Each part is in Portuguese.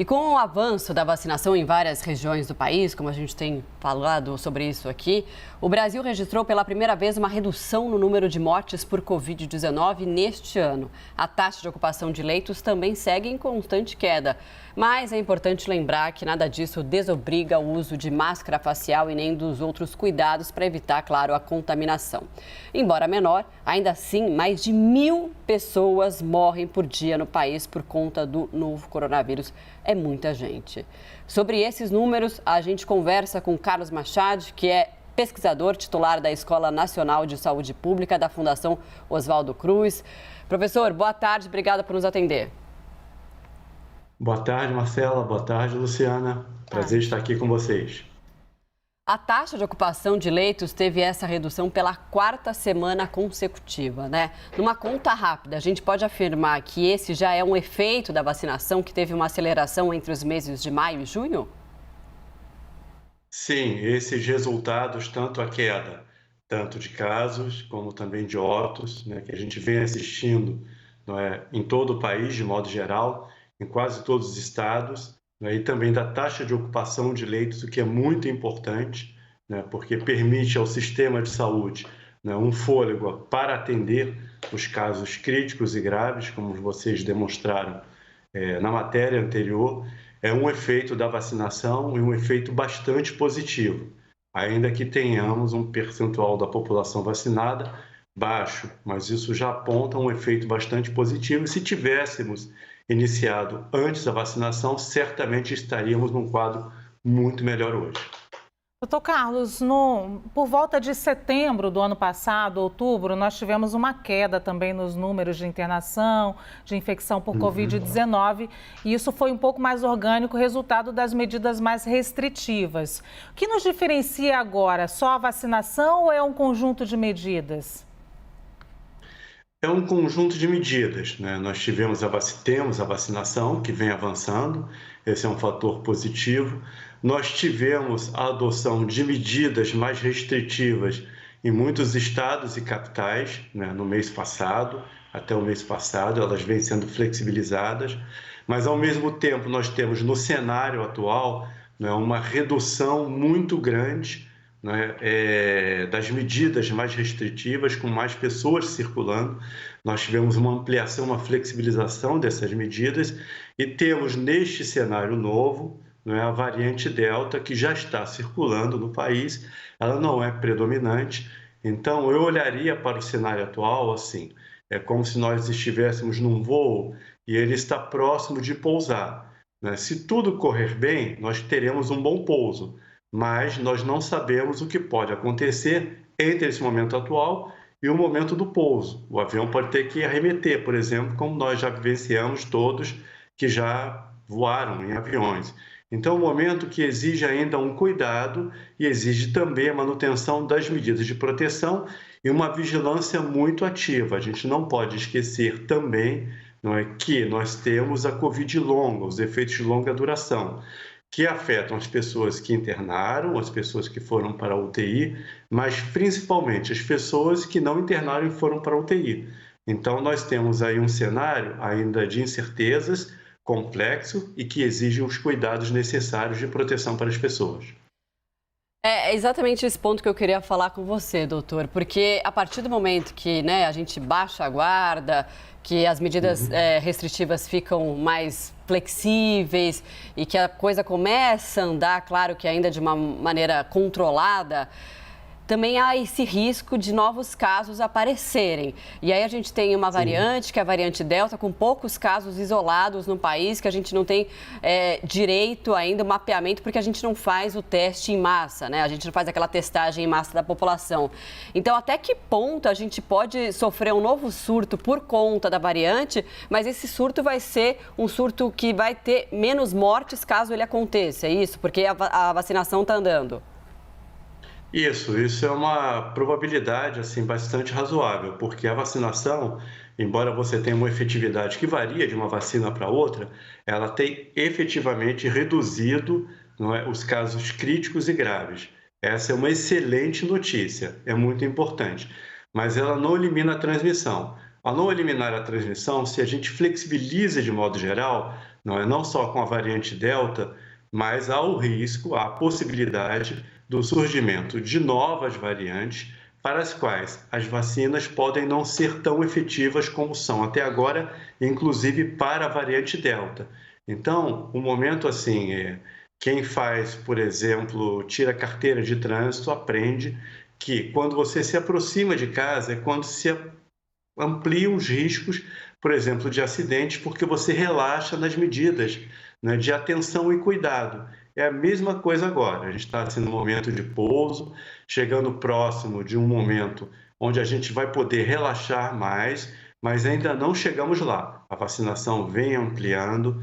E com o avanço da vacinação em várias regiões do país, como a gente tem falado sobre isso aqui, o Brasil registrou pela primeira vez uma redução no número de mortes por Covid-19 neste ano. A taxa de ocupação de leitos também segue em constante queda. Mas é importante lembrar que nada disso desobriga o uso de máscara facial e nem dos outros cuidados para evitar, claro, a contaminação. Embora menor, ainda assim, mais de 1.000 pessoas morrem por dia no país por conta do novo coronavírus. É muita gente. Sobre esses números, a gente conversa com Carlos Machado, que é pesquisador titular da Escola Nacional de Saúde Pública da Fundação Oswaldo Cruz. Professor, boa tarde, obrigada por nos atender. Boa tarde, Marcela. Boa tarde, Luciana. Prazer estar aqui com vocês. A taxa de ocupação de leitos teve essa redução pela 4ª semana consecutiva, né? Numa conta rápida, a gente pode afirmar que esse já é um efeito da vacinação que teve uma aceleração entre os meses de maio e junho? Sim, esses resultados, tanto a queda, tanto de casos, como também de óbitos, né, que a gente vem assistindo, não é, em todo o país, de modo geral, em quase todos os estados, né, e também da taxa de ocupação de leitos, o que é muito importante, né, porque permite ao sistema de saúde, né, um fôlego para atender os casos críticos e graves, como vocês demonstraram na matéria anterior. É um efeito da vacinação e um efeito bastante positivo, ainda que tenhamos um percentual da população vacinada baixo, mas isso já aponta um efeito bastante positivo. E se tivéssemos iniciado antes da vacinação, certamente estaríamos num quadro muito melhor hoje. Doutor Carlos, por volta de setembro do ano passado, outubro, nós tivemos uma queda também nos números de internação, de infecção por Covid-19, e isso foi um pouco mais orgânico, resultado das medidas mais restritivas. O que nos diferencia agora? Só a vacinação ou é um conjunto de medidas? É um conjunto de medidas, né? Nós temos a vacinação, que vem avançando, esse é um fator positivo. Nós tivemos a adoção de medidas mais restritivas em muitos estados e capitais, né? No mês passado, até o mês passado, elas vêm sendo flexibilizadas, mas ao mesmo tempo nós temos no cenário atual, né, uma redução muito grande, né, das medidas mais restritivas, com mais pessoas circulando. Nós tivemos uma ampliação, uma flexibilização dessas medidas e temos neste cenário novo, né, a variante Delta, que já está circulando no país. Ela não é predominante, então eu olharia para o cenário atual assim, é como se nós estivéssemos num voo e ele está próximo de pousar, né? Se tudo correr bem, nós teremos um bom pouso, mas nós não sabemos o que pode acontecer entre esse momento atual e o momento do pouso. O avião pode ter que arremeter, por exemplo, como nós já vivenciamos todos que já voaram em aviões. Então, é um momento que exige ainda um cuidado e exige também a manutenção das medidas de proteção e uma vigilância muito ativa. A gente não pode esquecer também, não é, que nós temos a Covid longa, os efeitos de longa duração, que afetam as pessoas que internaram, as pessoas que foram para a UTI, mas principalmente as pessoas que não internaram e foram para a UTI. Então, nós temos aí um cenário ainda de incertezas, complexo e que exige os cuidados necessários de proteção para as pessoas. É exatamente esse ponto que eu queria falar com você, doutor, porque a partir do momento que, né, a gente baixa a guarda, que as medidas restritivas ficam mais flexíveis e que a coisa começa a andar, claro que ainda de uma maneira controlada, também há esse risco de novos casos aparecerem. E aí a gente tem uma variante, que é a variante Delta, com poucos casos isolados no país, que a gente não tem direito ainda, o mapeamento, porque a gente não faz o teste em massa, né? A gente não faz aquela testagem em massa da população. Então, até que ponto a gente pode sofrer um novo surto por conta da variante, mas esse surto vai ser um surto que vai ter menos mortes caso ele aconteça, é isso? Porque a vacinação está andando. Isso é uma probabilidade assim bastante razoável, porque a vacinação, embora você tenha uma efetividade que varia de uma vacina para outra, ela tem efetivamente reduzido, não é, os casos críticos e graves. Essa é uma excelente notícia, é muito importante, mas ela não elimina a transmissão. Ao não eliminar a transmissão, se a gente flexibiliza de modo geral, não só com a variante Delta, mas há o risco, há a possibilidade do surgimento de novas variantes para as quais as vacinas podem não ser tão efetivas como são até agora, inclusive para a variante Delta. Então, o momento assim quem faz, por exemplo, tira carteira de trânsito, aprende que quando você se aproxima de casa é quando se ampliam os riscos, por exemplo, de acidentes, porque você relaxa nas medidas, né, de atenção e cuidado. É a mesma coisa agora. A gente está assim, no momento de pouso, chegando próximo de um momento onde a gente vai poder relaxar mais, mas ainda não chegamos lá. A vacinação vem ampliando,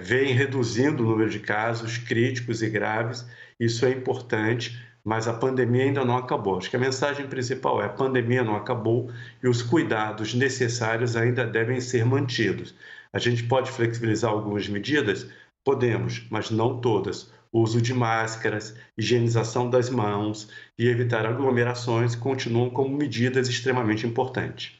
vem reduzindo o número de casos críticos e graves. Isso é importante, mas a pandemia ainda não acabou. Acho que a mensagem principal é: a pandemia não acabou e os cuidados necessários ainda devem ser mantidos. A gente pode flexibilizar algumas medidas? Podemos, mas não todas. O uso de máscaras, higienização das mãos e evitar aglomerações continuam como medidas extremamente importantes.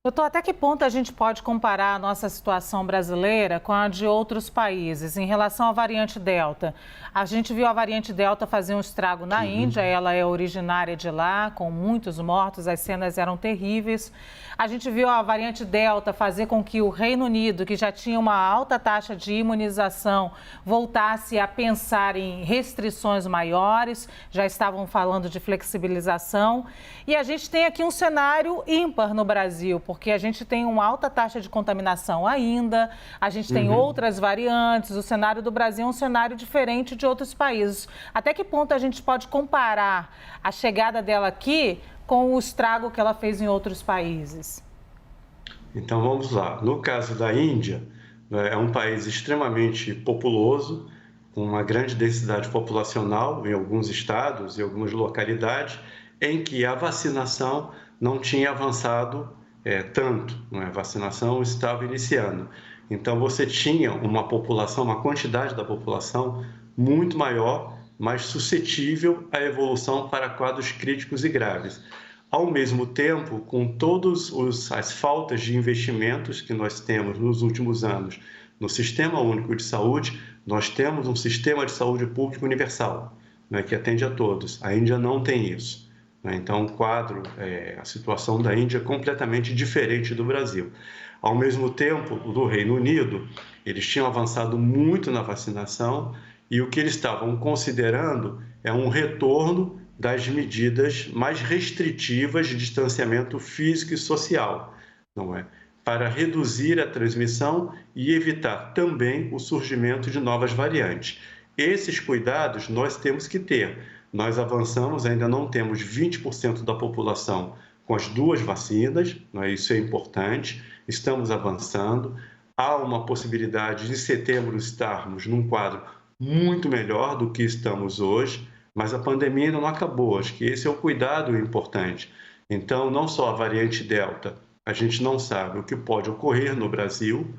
Doutor, até que ponto a gente pode comparar a nossa situação brasileira com a de outros países em relação à variante Delta? A gente viu a variante Delta fazer um estrago na Índia, ela é originária de lá, com muitos mortos, as cenas eram terríveis. A gente viu a variante Delta fazer com que o Reino Unido, que já tinha uma alta taxa de imunização, voltasse a pensar em restrições maiores, já estavam falando de flexibilização. E a gente tem aqui um cenário ímpar no Brasil, porque a gente tem uma alta taxa de contaminação ainda, a gente tem outras variantes, o cenário do Brasil é um cenário diferente de outros países. Até que ponto a gente pode comparar a chegada dela aqui com o estrago que ela fez em outros países? Então vamos lá. No caso da Índia, é um país extremamente populoso, com uma grande densidade populacional em alguns estados e algumas localidades, em que a vacinação não tinha avançado tanto, a vacinação estava iniciando. Então você tinha uma população, uma quantidade da população muito maior, mais suscetível à evolução para quadros críticos e graves. Ao mesmo tempo, com todas as faltas de investimentos que nós temos nos últimos anos no Sistema Único de Saúde, nós temos um sistema de saúde público universal, que atende a todos. A Índia não tem isso. Então, o quadro, a situação da Índia é completamente diferente do Brasil. Ao mesmo tempo, do Reino Unido, eles tinham avançado muito na vacinação e o que eles estavam considerando é um retorno das medidas mais restritivas de distanciamento físico e social, não é? Para reduzir a transmissão e evitar também o surgimento de novas variantes. Esses cuidados nós temos que ter. Nós avançamos, ainda não temos 20% da população com as duas vacinas, isso é importante, estamos avançando. Há uma possibilidade de em setembro estarmos num quadro muito melhor do que estamos hoje, mas a pandemia ainda não acabou, acho que esse é o cuidado importante. Então, não só a variante Delta, a gente não sabe o que pode ocorrer no Brasil,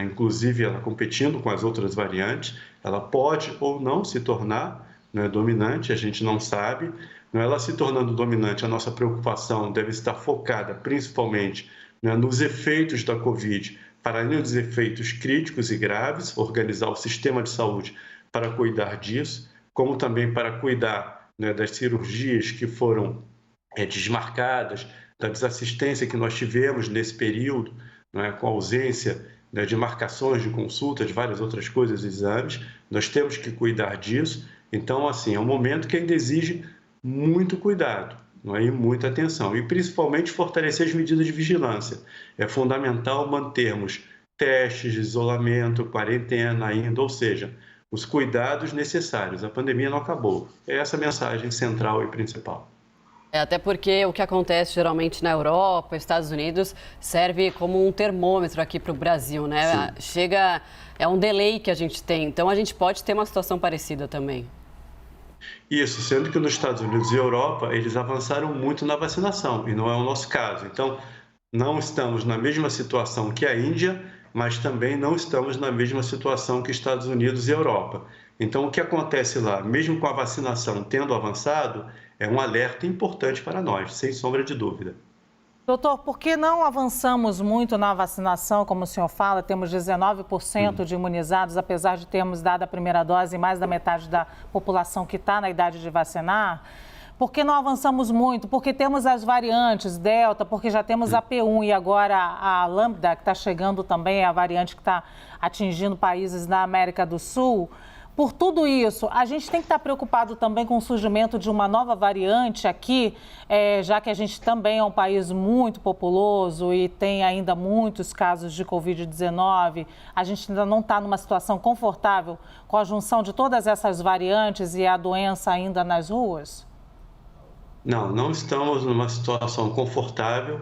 inclusive ela competindo com as outras variantes, ela pode ou não se tornar dominante, a gente não sabe. Ela se tornando dominante, a nossa preocupação deve estar focada principalmente nos efeitos da Covid, para além dos efeitos críticos e graves, organizar o sistema de saúde para cuidar disso, como também para cuidar das cirurgias que foram desmarcadas, da desassistência que nós tivemos nesse período, com a ausência de marcações de consulta, de várias outras coisas, exames. Nós temos que cuidar disso. Então, assim, é um momento que ainda exige muito cuidado, e muita atenção, e principalmente fortalecer as medidas de vigilância. É fundamental mantermos testes de isolamento, quarentena ainda, ou seja, os cuidados necessários. A pandemia não acabou. É essa a mensagem central e principal. Até porque o que acontece geralmente na Europa, Estados Unidos, serve como um termômetro aqui para o Brasil, né? Sim. É um delay que a gente tem, então a gente pode ter uma situação parecida também. Isso, sendo que nos Estados Unidos e Europa, eles avançaram muito na vacinação, e não é o nosso caso. Então, não estamos na mesma situação que a Índia, mas também não estamos na mesma situação que Estados Unidos e Europa. Então, o que acontece lá, mesmo com a vacinação tendo avançado, é um alerta importante para nós, sem sombra de dúvida. Doutor, por que não avançamos muito na vacinação, como o senhor fala? Temos 19% de imunizados, apesar de termos dado a primeira dose e mais da metade da população que está na idade de vacinar. Por que não avançamos muito? Porque temos as variantes Delta, porque já temos a P1 e agora a Lambda, que está chegando também, é a variante que está atingindo países na América do Sul. Por tudo isso, a gente tem que estar preocupado também com o surgimento de uma nova variante aqui, já que a gente também é um país muito populoso e tem ainda muitos casos de Covid-19. A gente ainda não está numa situação confortável com a junção de todas essas variantes e a doença ainda nas ruas? Não, não estamos numa situação confortável.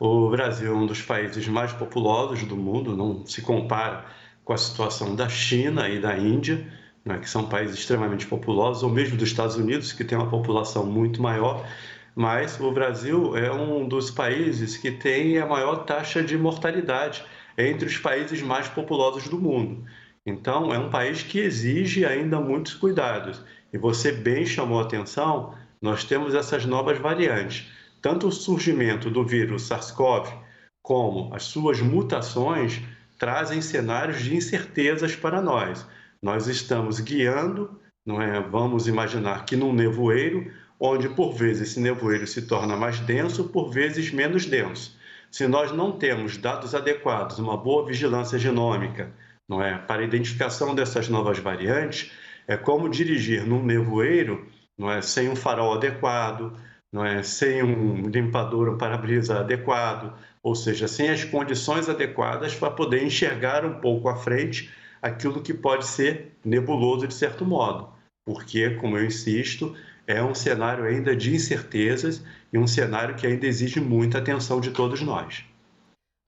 O Brasil é um dos países mais populosos do mundo, não se compara com a situação da China e da Índia, né, que são países extremamente populosos, ou mesmo dos Estados Unidos, que tem uma população muito maior, mas o Brasil é um dos países que tem a maior taxa de mortalidade entre os países mais populosos do mundo. Então, é um país que exige ainda muitos cuidados. E você bem chamou a atenção, nós temos essas novas variantes. Tanto o surgimento do vírus SARS-CoV, como as suas mutações, trazem cenários de incertezas para nós. Nós estamos guiando, não é? Vamos imaginar que num nevoeiro, onde por vezes esse nevoeiro se torna mais denso, por vezes menos denso. Se nós não temos dados adequados, uma boa vigilância genômica, não é? Para a identificação dessas novas variantes, é como dirigir num nevoeiro, não é? Sem um farol adequado, não é? Sem um limpador, um para-brisa adequado, ou seja, sem as condições adequadas para poder enxergar um pouco à frente aquilo que pode ser nebuloso de certo modo, porque, como eu insisto, é um cenário ainda de incertezas e um cenário que ainda exige muita atenção de todos nós.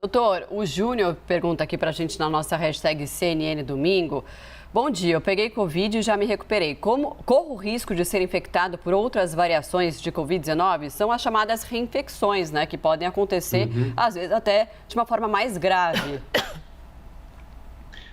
Doutor, o Júnior pergunta aqui para a gente na nossa hashtag CNN Domingo. Bom dia, eu peguei Covid e já me recuperei. Corro o risco de ser infectado por outras variações de Covid-19? São as chamadas reinfecções, né? Que podem acontecer, às vezes, até de uma forma mais grave.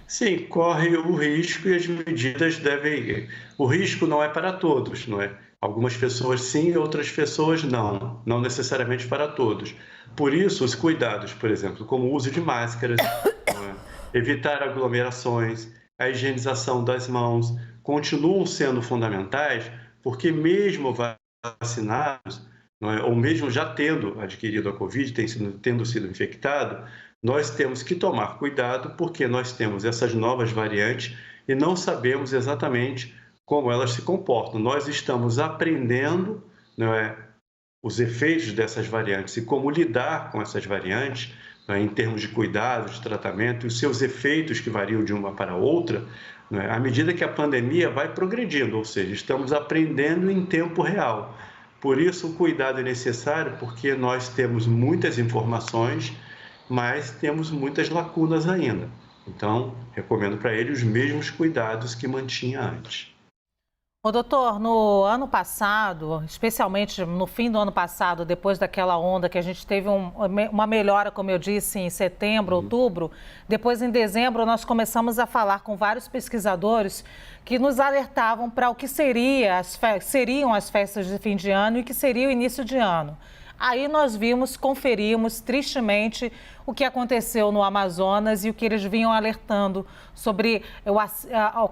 Sim, corre o risco e as medidas devem... O risco não é para todos, não é? Algumas pessoas sim, outras pessoas não. Não necessariamente para todos. Por isso, os cuidados, por exemplo, como o uso de máscaras, evitar aglomerações, a higienização das mãos, continuam sendo fundamentais, porque mesmo vacinados, não é? Ou mesmo já tendo adquirido a Covid, tendo sido infectado, nós temos que tomar cuidado porque nós temos essas novas variantes e não sabemos exatamente como elas se comportam. Nós estamos aprendendo, não é, os efeitos dessas variantes e como lidar com essas variantes, não é, em termos de cuidado, de tratamento, e os seus efeitos que variam de uma para outra, não é, à medida que a pandemia vai progredindo, ou seja, estamos aprendendo em tempo real. Por isso, o cuidado é necessário porque nós temos muitas informações, mas temos muitas lacunas ainda. Então, recomendo para ele os mesmos cuidados que mantinha antes. Ô, doutor, no ano passado, especialmente no fim do ano passado, depois daquela onda que a gente teve uma melhora, como eu disse, em setembro, outubro, depois em dezembro nós começamos a falar com vários pesquisadores que nos alertavam para o que seriam as festas de fim de ano e que seria o início de ano. Aí nós conferimos tristemente o que aconteceu no Amazonas e o que eles vinham alertando sobre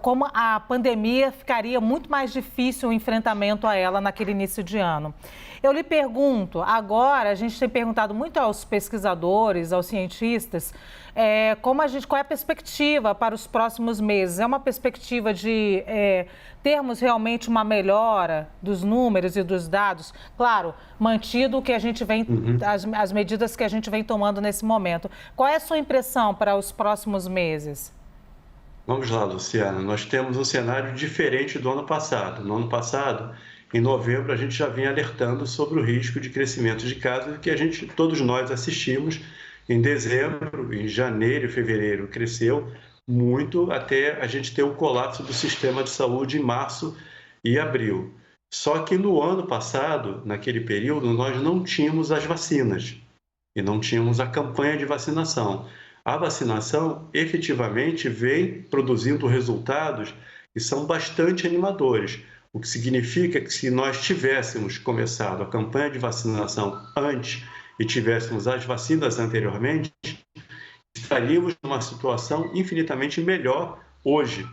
como a pandemia ficaria muito mais difícil o enfrentamento a ela naquele início de ano. Eu lhe pergunto, agora a gente tem perguntado muito aos pesquisadores, aos cientistas, qual é a perspectiva para os próximos meses? É uma perspectiva de termos realmente uma melhora dos números e dos dados? Claro, mantido o que a gente vem, as medidas que a gente vem tomando nesse momento. Qual é a sua impressão para os próximos meses? Vamos lá, Luciana. Nós temos um cenário diferente do ano passado. No ano passado, em novembro, a gente já vinha alertando sobre o risco de crescimento de casos que todos nós assistimos. Em dezembro, em janeiro e fevereiro, cresceu muito até a gente ter o colapso do sistema de saúde em março e abril. Só que no ano passado, naquele período, nós não tínhamos as vacinas e não tínhamos a campanha de vacinação. A vacinação efetivamente vem produzindo resultados que são bastante animadores, o que significa que se nós tivéssemos começado a campanha de vacinação antes e tivéssemos as vacinas anteriormente, estaríamos numa situação infinitamente melhor hoje,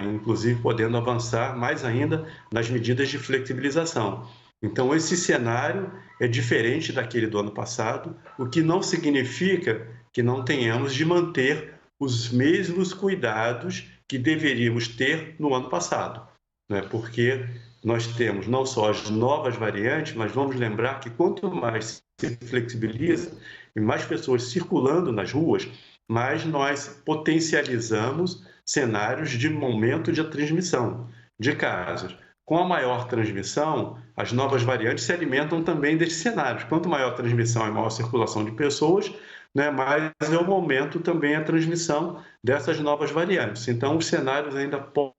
inclusive podendo avançar mais ainda nas medidas de flexibilização. Então, esse cenário é diferente daquele do ano passado, o que não significa que não tenhamos de manter os mesmos cuidados que deveríamos ter no ano passado, né? Porque nós temos não só as novas variantes, mas vamos lembrar que quanto mais se flexibiliza e mais pessoas circulando nas ruas, mais nós potencializamos cenários de momento de transmissão de casos. Com a maior transmissão, as novas variantes se alimentam também desses cenários. Quanto maior a transmissão e maior circulação de pessoas, né, mais é o momento também a transmissão dessas novas variantes. Então, os cenários ainda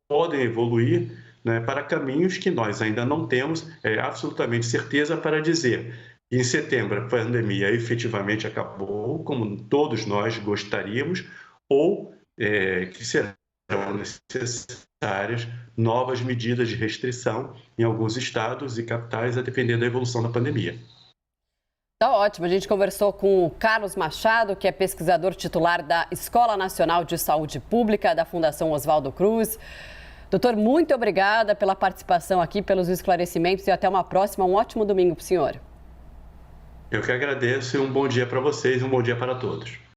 podem evoluir, né, para caminhos que nós ainda não temos absolutamente certeza para dizer. Em setembro, a pandemia efetivamente acabou, como todos nós gostaríamos, ou que serão necessárias novas medidas de restrição em alguns estados e capitais, a depender da evolução da pandemia. Tá ótimo. A gente conversou com o Carlos Machado, que é pesquisador titular da Escola Nacional de Saúde Pública da Fundação Oswaldo Cruz. Doutor, muito obrigada pela participação aqui, pelos esclarecimentos e até uma próxima. Um ótimo domingo para o senhor. Eu que agradeço e um bom dia para vocês e um bom dia para todos.